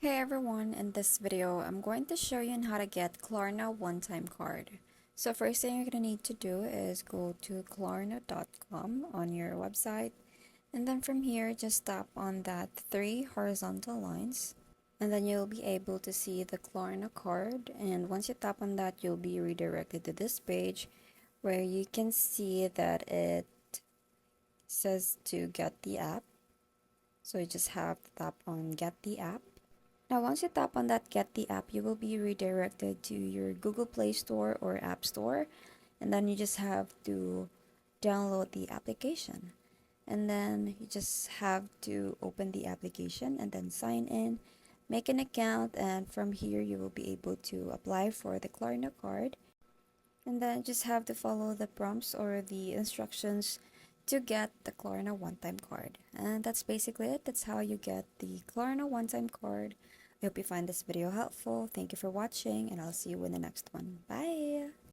Hey everyone, in this video I'm going to show you on how to get Klarna one-time card. So first thing you're going to need to do is go to klarna.com on your website, and then from here just tap on that three horizontal lines, and then you'll be able to see the Klarna card. And once you tap on that, you'll be redirected to this page where you can see that it says to get the app. So you just have to tap on get the app. Now, once you tap on that Get the App, you will be redirected to your Google Play Store or App Store, and then you just have to download the application. And then you just have to open the application and then sign in, make an account, and from here you will be able to apply for the Klarna card. And then just have to follow the prompts or the instructions to get the Klarna one-time card. And that's basically it. That's how you get the Klarna one-time card. I hope you find this video helpful. Thank you for watching, and I'll see you in the next one. Bye!